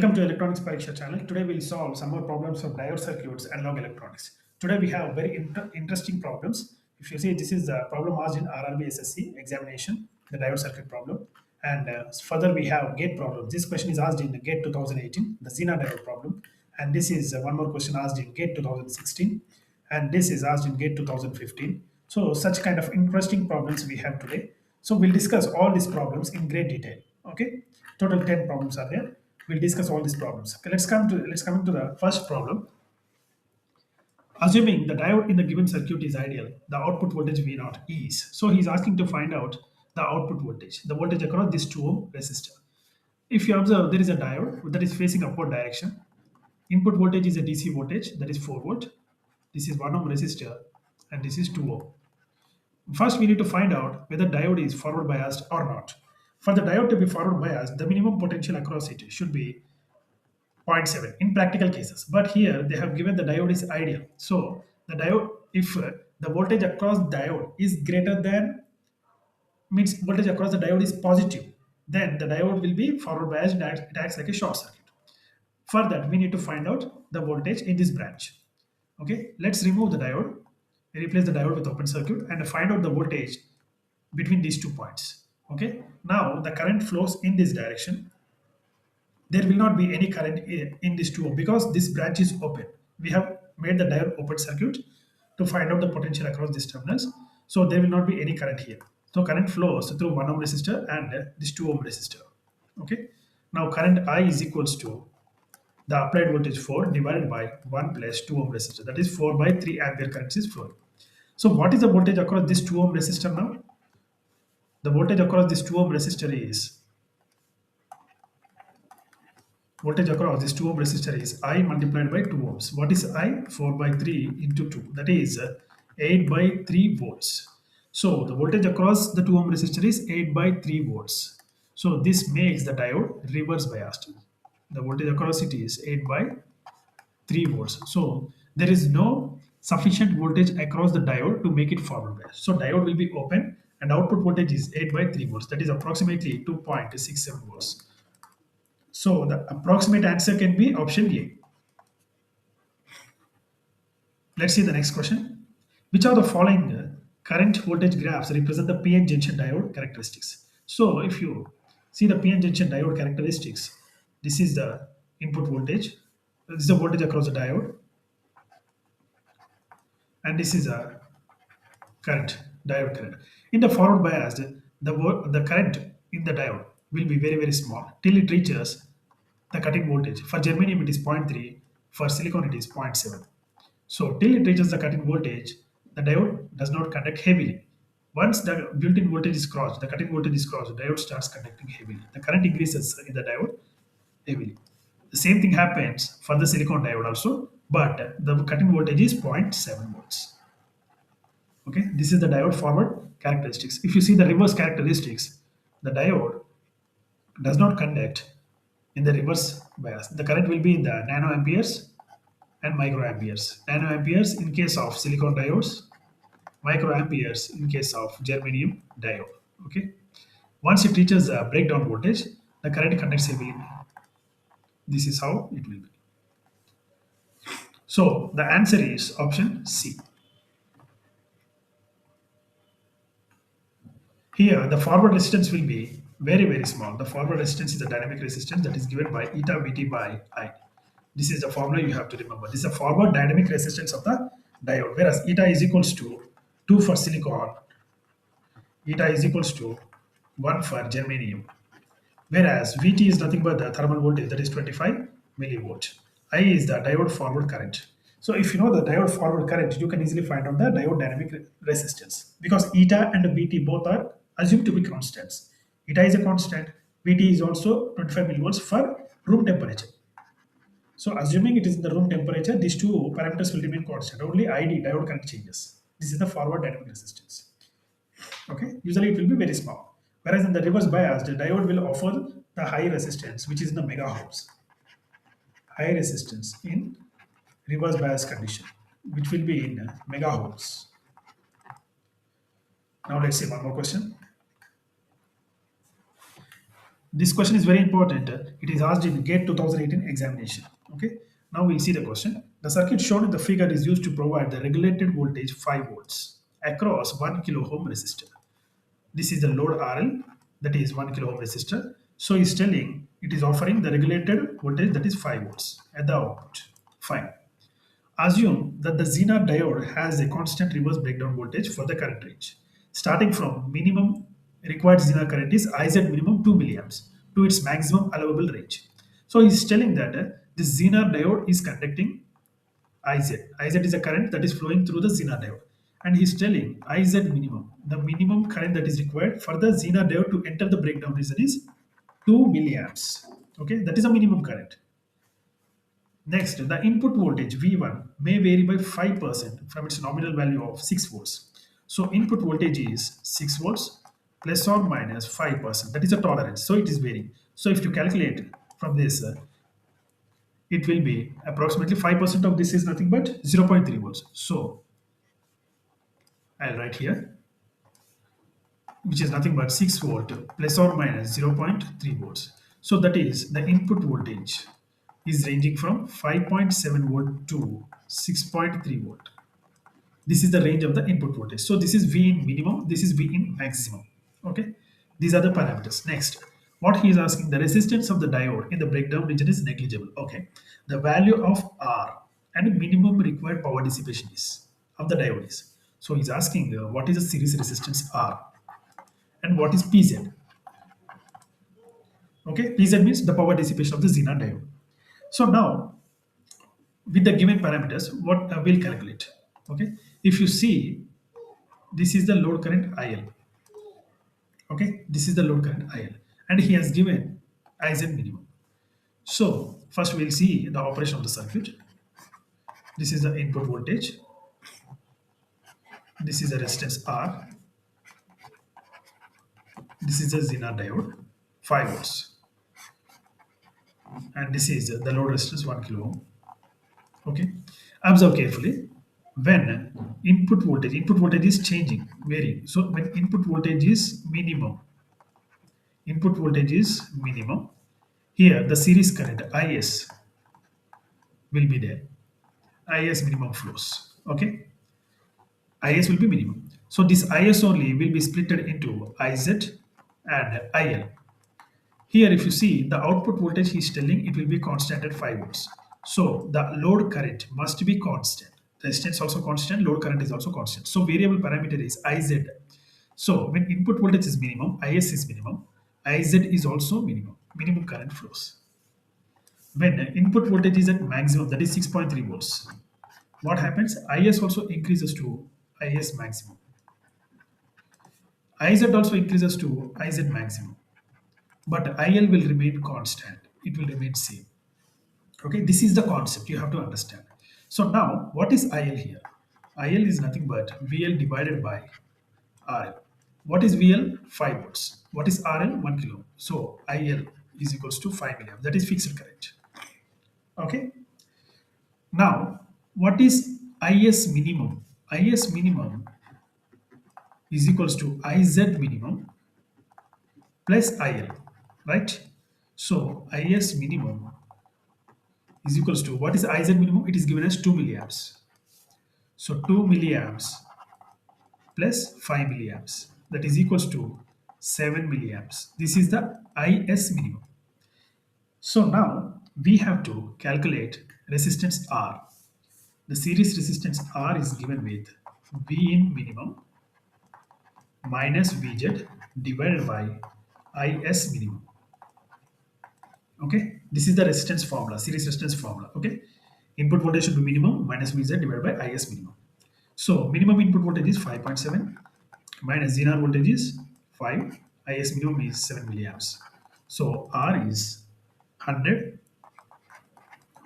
Welcome to Electronics Pariksha channel. Today we'll solve some more problems of diode circuits and log electronics. Today we have very interesting problems. If you see, this is the problem asked in RRB SSC examination, the diode circuit problem. And further we have gate problem. This question is asked in the gate 2018, the Zener diode problem. And this is one more question asked in gate 2016. And this is asked in gate 2015. So such kind of interesting problems we have today. So we'll discuss all these problems in great detail. Okay, total 10 problems are there. We'll discuss all these problems. Okay, let's come into the first problem. Assuming the diode in the given circuit is ideal, the output voltage V naught is. So he's asking to find out the output voltage, the voltage across this 2 ohm resistor. If you observe, there is a diode that is facing upward direction. Input voltage is a DC voltage, that is 4 volt. This is 1 ohm resistor, and this is 2 ohm. First, we need to find out whether diode is forward biased or not. For the diode to be forward biased, the minimum potential across it should be 0.7 in practical cases. But here they have given the diode is ideal. So the diode, if the voltage across diode is greater than, means voltage across the diode is positive, then the diode will be forward biased and it acts like a short circuit. For that, we need to find out the voltage in this branch. Okay, let's remove the diode, replace the diode with open circuit and find out the voltage between these 2 points. Okay, now the current flows in this direction. There will not be any current in this 2 ohm because this branch is open. We have made the diode open circuit to find out the potential across these terminals. So there will not be any current here. So current flows through 1 ohm resistor and this 2 ohm resistor. Okay. Now current I is equals to the applied voltage 4 divided by 1 plus 2 ohm resistor. That is 4 by 3 ampere current is flowing. So what is the voltage across this 2 ohm resistor now? The voltage across this 2 ohm resistor is voltage across this 2 ohm resistor is I multiplied by 2 ohms. What is I? 4 by 3 into 2. That is 8 by 3 volts. So the voltage across the 2 ohm resistor is 8 by 3 volts. So this makes the diode reverse biased. The voltage across it is 8 by 3 volts. So there is no sufficient voltage across the diode to make it forward biased. So diode will be open and output voltage is 8 by 3 volts. That is approximately 2.67 volts. So the approximate answer can be option A. Let's see the next question. Which of the following current voltage graphs represent the PN junction diode characteristics? So if you see the PN junction diode characteristics, this is the input voltage, this is the voltage across the diode, and this is a current, diode current. In the forward bias, the current in the diode will be very small till it reaches the cutting voltage. For germanium it is 0.3, for silicon it is 0.7. So till it reaches the cutting voltage, the diode does not conduct heavily. Once the built-in voltage is crossed, the cutting voltage is crossed, the diode starts conducting heavily. The current increases in the diode heavily. The same thing happens for the silicon diode also, but the cutting voltage is 0.7 volts. Okay, this is the diode forward characteristics. If you see the reverse characteristics, the diode does not conduct in the reverse bias. The current will be in the nanoamperes and microamperes. Nanoamperes in case of silicon diodes, microamperes in case of germanium diode. Okay. Once it reaches the breakdown voltage, the current conducts heavily. This is how it will be. So the answer is option C. Here, the forward resistance will be very small. The forward resistance is a dynamic resistance that is given by eta Vt by I. This is the formula you have to remember. This is the forward dynamic resistance of the diode, whereas eta is equals to 2 for silicon, eta is equals to 1 for germanium, whereas Vt is nothing but the thermal voltage, that is 25 millivolt. I is the diode forward current. So if you know the diode forward current, you can easily find out the diode dynamic resistance because eta and Vt both are assumed to be constants. Eta is a constant, Vt is also 25 millivolts for room temperature. So assuming it is in the room temperature, these two parameters will remain constant. Only ID, diode current changes. This is the forward dynamic resistance. Okay, usually it will be very small. Whereas in the reverse bias, the diode will offer the high resistance, which is in the megaohms. High resistance in reverse bias condition, which will be in megaohms. Now let's see one more question. This question is very important. It is asked in GATE 2018 examination. Okay. Now we'll see the question. The circuit shown in the figure is used to provide the regulated voltage 5 volts across 1 kilo ohm resistor. This is the load RL, that is 1 kilo ohm resistor. So he's telling it is offering the regulated voltage, that is 5 volts at the output. Fine. Assume that the Zener diode has a constant reverse breakdown voltage for the current range. Starting from minimum required Zener current is IZ minimum 2 milliamps to its maximum allowable range. So he's telling that this Zener diode is conducting IZ. IZ is a current that is flowing through the Zener diode. And he's telling IZ minimum, the minimum current that is required for the Zener diode to enter the breakdown region is 2 milliamps. Okay, that is a minimum current. Next, the input voltage V1 may vary by 5% from its nominal value of 6 volts. So input voltage is 6 volts plus or minus 5%. That is a tolerance. So it is varying. So if you calculate from this, it will be approximately 5% of this is nothing but 0.3 volts. So I'll write here, which is nothing but 6 volt plus or minus 0.3 volts. So that is the input voltage is ranging from 5.7 volt to 6.3 volt. This is the range of the input voltage. So this is V in minimum, this is V in maximum. Okay, these are the parameters. Next, what he is asking, the resistance of the diode in the breakdown region is negligible. Okay, the value of R and minimum required power dissipation is of the diode is. So he's asking what is the series resistance R and what is PZ. Okay, PZ means the power dissipation of the Zener diode. So now with the given parameters, what we'll calculate. Okay, if you see, this is the load current IL. Okay, this is the load current IL, and he has given IZ minimum. So first we'll see the operation of the circuit. This is the input voltage. This is the resistance R. This is the Zener diode, 5 volts, and this is the load resistance 1 kilo ohm. Okay, observe carefully. When input voltage is changing, varying. So when input voltage is minimum, input voltage is minimum. Here the series current IS will be there. IS minimum flows. Okay, IS will be minimum. So this IS only will be splitted into IZ and IL. Here, if you see the output voltage, he is telling it will be constant at 5 volts. So the load current must be constant. The resistance also constant, load current is also constant. So variable parameter is IZ. So when input voltage is minimum, IS is minimum, IZ is also minimum. Minimum current flows. When input voltage is at maximum, that is 6.3 volts, what happens? IS also increases to IS maximum. IZ also increases to IZ maximum. But IL will remain constant. It will remain same. Okay, this is the concept you have to understand. So now, what is IL here? IL is nothing but VL divided by RL. What is VL? 5 volts. What is RL? 1 kilo. So IL is equals to 5 milliamps. That is fixed current. Okay. Now, what is IS minimum? IS minimum is equals to IZ minimum plus IL, right? So IS minimum is equals to, what is IZ minimum? It is given as 2 milliamps. So 2 milliamps plus 5 milliamps, that is equals to 7 milliamps. This is the IS minimum. So now we have to calculate resistance R. The series resistance R is given with V in minimum minus Vz divided by IS minimum. Okay, this is the resistance formula, series resistance formula. Okay, input voltage should be minimum minus Vz divided by IS minimum. So minimum input voltage is 5.7 minus Zener voltage is 5, IS minimum is 7 milliamps. So R is 100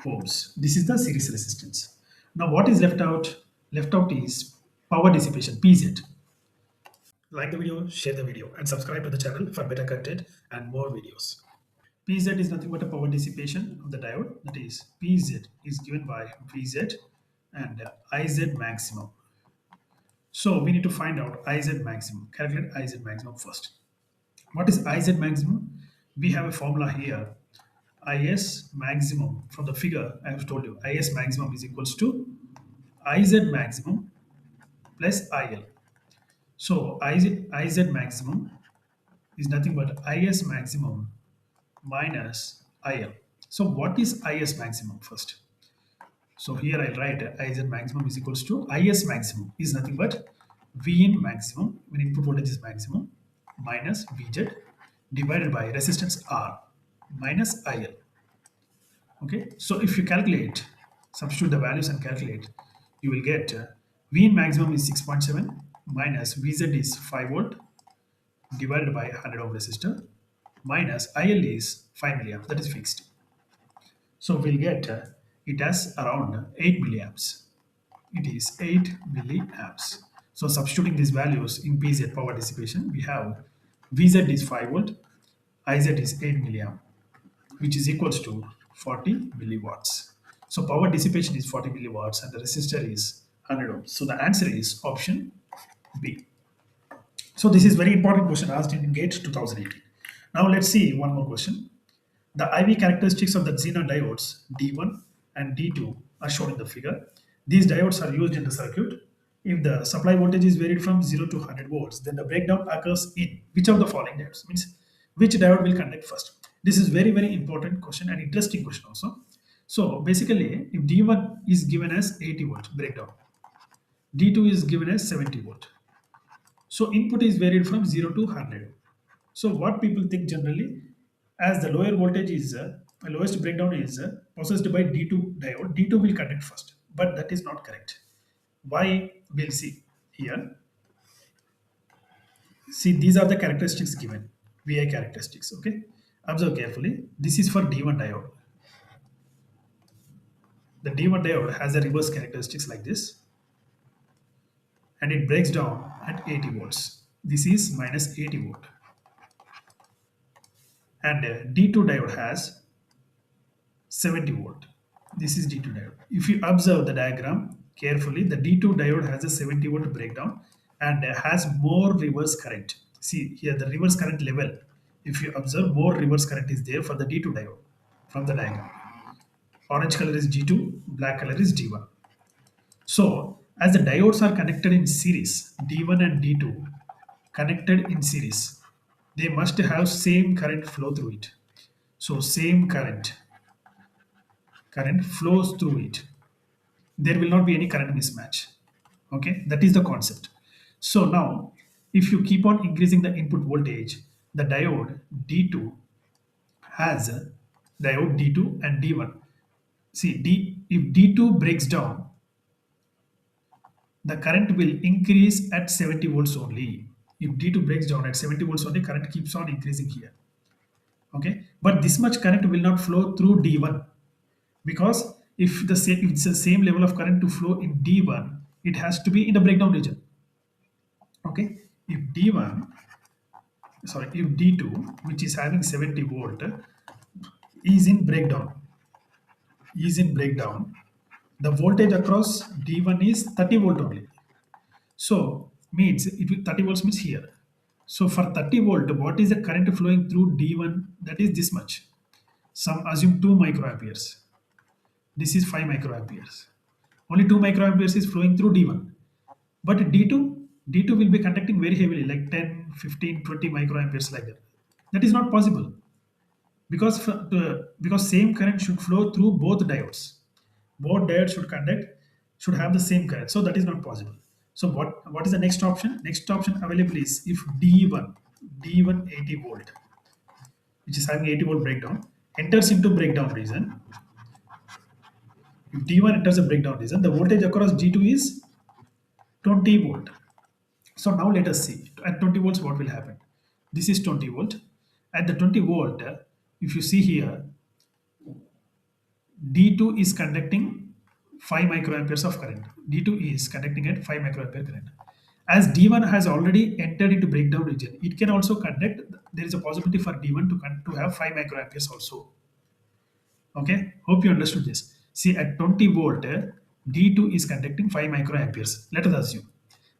ohms. This is the series resistance. Now what is left out? Left out is power dissipation, PZ. Like the video, share the video, and subscribe to the channel for better content and more videos. PZ is nothing but a power dissipation of the diode. That is, PZ is given by VZ and IZ maximum. So we need to find out IZ maximum. Calculate IZ maximum first. What is IZ maximum? we have a formula here. IS maximum, from the figure I have told you, IS maximum is equals to IZ maximum plus IL. So IZ maximum is nothing but IS maximum minus IL. So what is IS maximum first? So here I'll write IZ maximum is equals to IS maximum is nothing but V in maximum, when input voltage is maximum, minus VZ divided by resistance R minus IL. Okay, so if you calculate, substitute the values and calculate, you will get V in maximum is 6.7 minus VZ is 5 volt divided by 100 ohm resistor minus IL is 5 milliamps, that is fixed. So we'll get it as around 8 milliamps. It is 8 milliamps. So substituting these values in PZ, power dissipation, we have VZ is 5 volt, IZ is 8 milliamp, which is equals to 40 milliwatts. So power dissipation is 40 milliwatts and the resistor is 100 ohms. So the answer is option B. So this is very important question asked in GATE 2018. Now let's see one more question. The IV characteristics of the Zener diodes D1 and D2 are shown in the figure. These diodes are used in the circuit. If the supply voltage is varied from 0 to 100 volts, then the breakdown occurs in which of the following diodes? Means which diode will conduct first? This is very, very important question and interesting question also. So basically, if D1 is given as 80 volt breakdown, D2 is given as 70 volt. So input is varied from 0 to 100. So what people think generally, as the lower voltage is lowest breakdown is possessed by D2 diode, D2 will conduct first, but that is not correct. Why? We'll see here. See, these are the characteristics given, VI characteristics. Okay, observe carefully. This is for D1 diode. The D1 diode has a reverse characteristics like this, and it breaks down at 80 volts. This is minus 80 volt. And D2 diode has 70 volt. This is D2 diode. If you observe the diagram carefully, the D2 diode has a 70 volt breakdown and has more reverse current. See here the reverse current level. If you observe, more reverse current is there for the D2 diode from the diagram. Orange color is D2, black color is D1. So as the diodes are connected in series, D1 and D2 connected in series, they must have same current flow through it. So same current flows through it. There will not be any current mismatch. Okay, that is the concept. So now if you keep on increasing the input voltage, the diode D2 has a diode D2 and D1. See, if D2 breaks down, the current will increase at 70 volts only. If D2 breaks down at 70 volts only, current keeps on increasing here. Okay, but this much current will not flow through D1, if it's the same level of current to flow in D1, it has to be in the breakdown region. Okay, if D2, which is having 70 volt, is in breakdown, the voltage across D1 is 30 volt only. So means 30 volts means here. So for 30 volt, what is the current flowing through D1? That is this much. Some assume 2 microamperes. This is 5 microamperes. Only 2 microamperes is flowing through D1. But D2 will be conducting very heavily, like 10, 15, 20 microamperes like that. That is not possible because same current should flow through both diodes. Both diodes should have the same current. So that is not possible. So what is the next option? Next option available is if D1 80 volt, which is having 80 volt breakdown, enters into breakdown region. If D1 enters a breakdown region, the voltage across D2 is 20 volt. So now let us see at 20 volts what will happen. This is 20 volt. At the 20 volt, if you see here, D2 is conducting 5 microamperes of current. D2 is conducting at 5 microampere current. As D1 has already entered into breakdown region, it can also conduct. There is a possibility for D1 to have 5 microamperes also. Okay, hope you understood this. See, at 20 volt, D2 is conducting 5 microamperes. Let us assume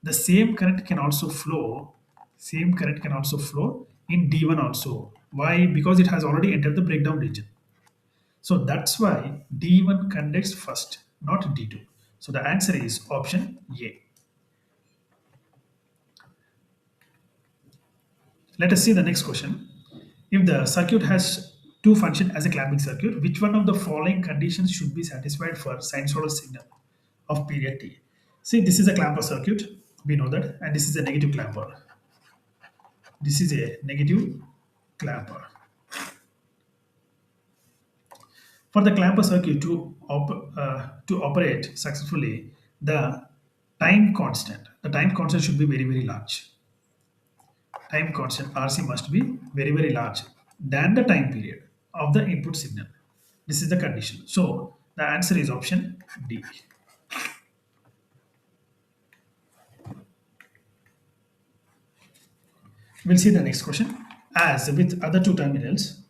the same current can also flow in D1 also. Why? Because it has already entered the breakdown region. So that's why D1 conducts first, not D2. So the answer is option A. Let us see the next question. If the circuit has two functions as a clamping circuit, which one of the following conditions should be satisfied for sinusoidal signal of period T? See, this is a clamper circuit. We know that. And this is a negative clamper. This is a negative clamper. For the clamper circuit to operate successfully, the time constant should be very, very large. Time constant RC must be very, very large than the time period of the input signal. This is the condition. So the answer is option D. We'll see the next question. As with other two terminals,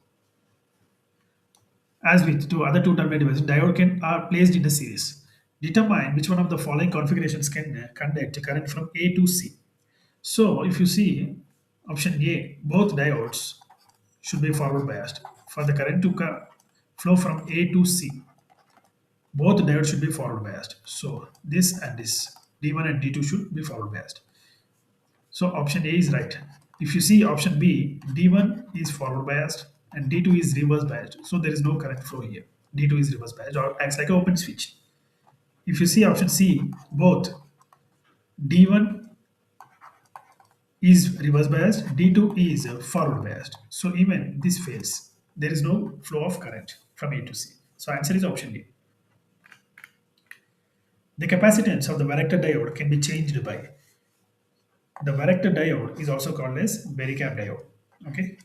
as with two other two terminal devices, diode can are placed in the series. Determine which one of the following configurations can conduct current from A to C. So if you see option A, both diodes should be forward biased for the current to flow from A to C. Both diodes should be forward biased. So this and this D1 and D2 should be forward biased. So option A is right. If you see option B, D1 is forward biased and D2 is reverse biased. So there is no current flow here. D2 is reverse biased or acts like an open switch. If you see option C, both D1 is reverse biased, D2 is forward biased. So even this phase, there is no flow of current from A to C. So answer is option A. The capacitance of the varactor diode can be changed by the varactor diode is also called as Berry-cap diode. Okay,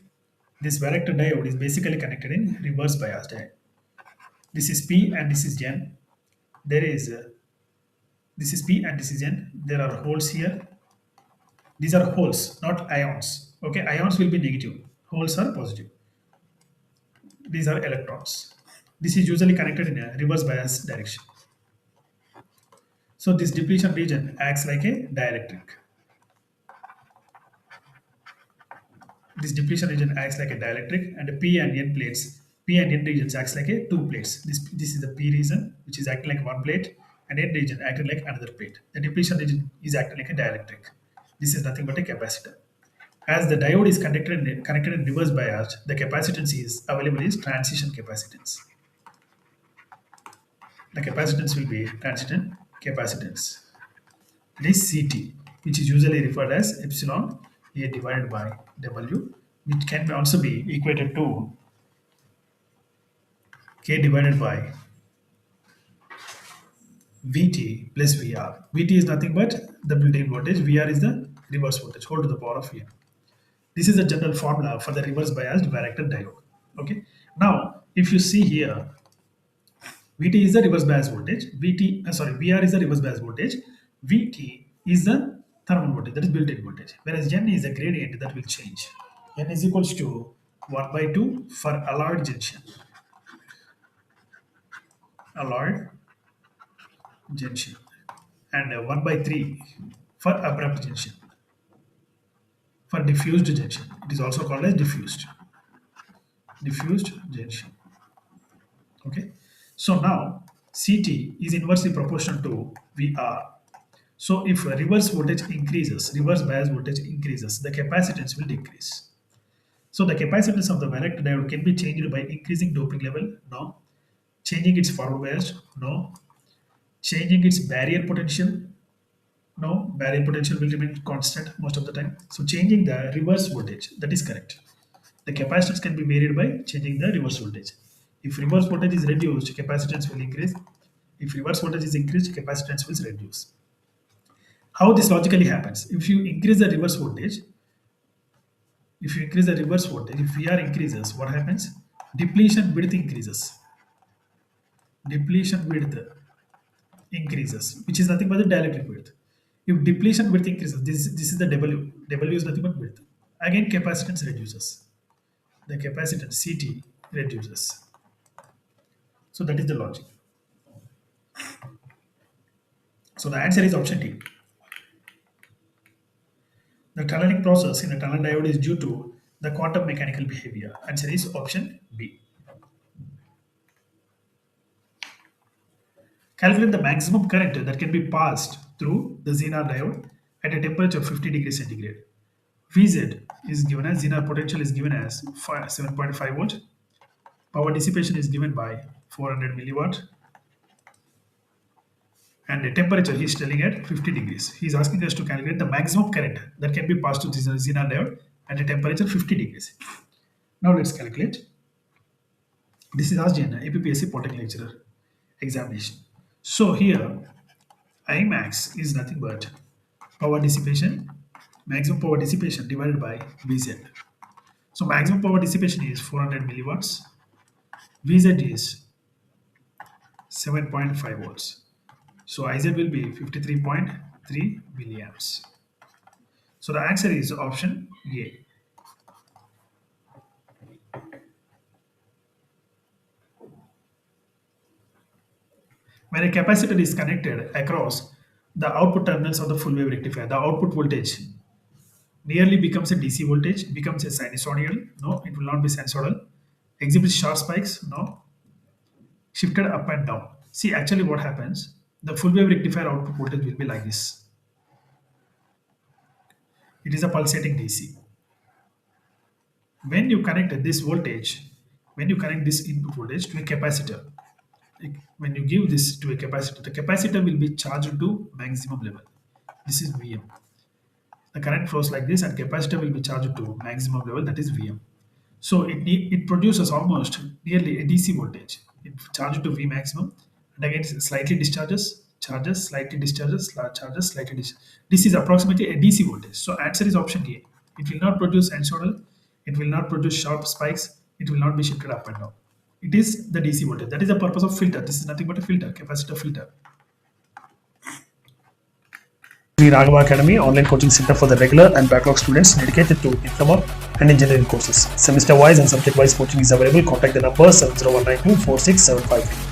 this varactor diode is basically connected in reverse bias diode. This is P and this is N. There is this is P and this is N. There are holes here. These are holes, not ions. Okay, ions will be negative. Holes are positive. These are electrons. This is usually connected in a reverse bias direction. So this depletion region acts like a dielectric. This depletion region acts like a dielectric, and the P and N plates, P and N regions acts like a two plates. This is the P region, which is acting like one plate, and N region acting like another plate. The depletion region is acting like a dielectric. This is nothing but a capacitor. As the diode is connected in reverse bias, the capacitance is available is transition capacitance. The capacitance will be transition capacitance. It is CT, which is usually referred as epsilon A divided by W, which can also be equated to K divided by Vt plus Vr. Vt is nothing but the built-in voltage. Vr is the reverse voltage, whole to the power of n. This is the general formula for the reverse biased varactor diode. Okay. Now, if you see here, Vt is the reverse bias voltage. Vr is the reverse bias voltage. Vt is the thermal voltage, that is built-in voltage. Whereas N is a gradient that will change. N is equals to 1 by 2 for alloyed junction. Alloyed junction. And 1 by 3 for abrupt junction. For diffused junction. It is also called as diffused. Diffused junction. Okay. So now CT is inversely proportional to VR. So if reverse voltage increases, reverse bias voltage increases, the capacitance will decrease. So the capacitance of the varactor diode can be changed by increasing doping level? No. Changing its forward bias? No. Changing its barrier potential? No. Barrier potential will remain constant most of the time. So changing the reverse voltage, that is correct. The capacitance can be varied by changing the reverse voltage. If reverse voltage is reduced, capacitance will increase. If reverse voltage is increased, capacitance will reduce. How this logically happens? If you increase the reverse voltage, if VR increases, what happens? Depletion width increases. Depletion width increases, which is nothing but the dielectric width. If depletion width increases, this is the W. W is nothing but width. Again, capacitance reduces. The capacitance CT reduces. So that is the logic. So the answer is option D. The tunneling process in a tunnel diode is due to the quantum mechanical behavior? Answer is option B. Calculate the maximum current that can be passed through the Zener diode at a temperature of 50 degrees centigrade. Vz is given as Zener potential is given as 7.5 volt. Power dissipation is given by 400 milliwatt. And the temperature he is telling at 50 degrees. He is asking us to calculate the maximum current that can be passed to this Zener diode at a temperature 50 degrees. Now let's calculate. This is asked in UPSC Polytechnic lecturer examination. So here I max is nothing but power dissipation, maximum power dissipation divided by Vz. So maximum power dissipation is 400 milliwatts. Vz is 7.5 volts. So Iz will be 53.3 milliamps. So the answer is option A. When a capacitor is connected across the output terminals of the full wave rectifier, the output voltage nearly becomes a DC voltage, becomes a sinusoidal. No, it will not be sinusoidal. Exhibits sharp spikes. No. Shifted up and down. See, actually what happens, the full wave rectifier output voltage will be like this. It is a pulsating DC. When you connect this voltage, when you connect this input voltage to a capacitor, when you give this to a capacitor, the capacitor will be charged to maximum level. This is Vm. The current flows like this and capacitor will be charged to maximum level, that is Vm. So it produces almost nearly a DC voltage. It charges to V maximum and again slightly discharges, charges, slightly discharges, charges, slightly discharges. This is approximately a DC voltage. So answer is option A. It will not produce sinusoidal, it will not produce sharp spikes, it will not be shifted up and down. It is the DC voltage. That is the purpose of filter. This is nothing but a filter, capacitor filter. Sri Raghava Academy online coaching center for the regular and backlog students dedicated to diploma and engineering courses. Semester wise and subject wise coaching is available. Contact the number 70192 46753.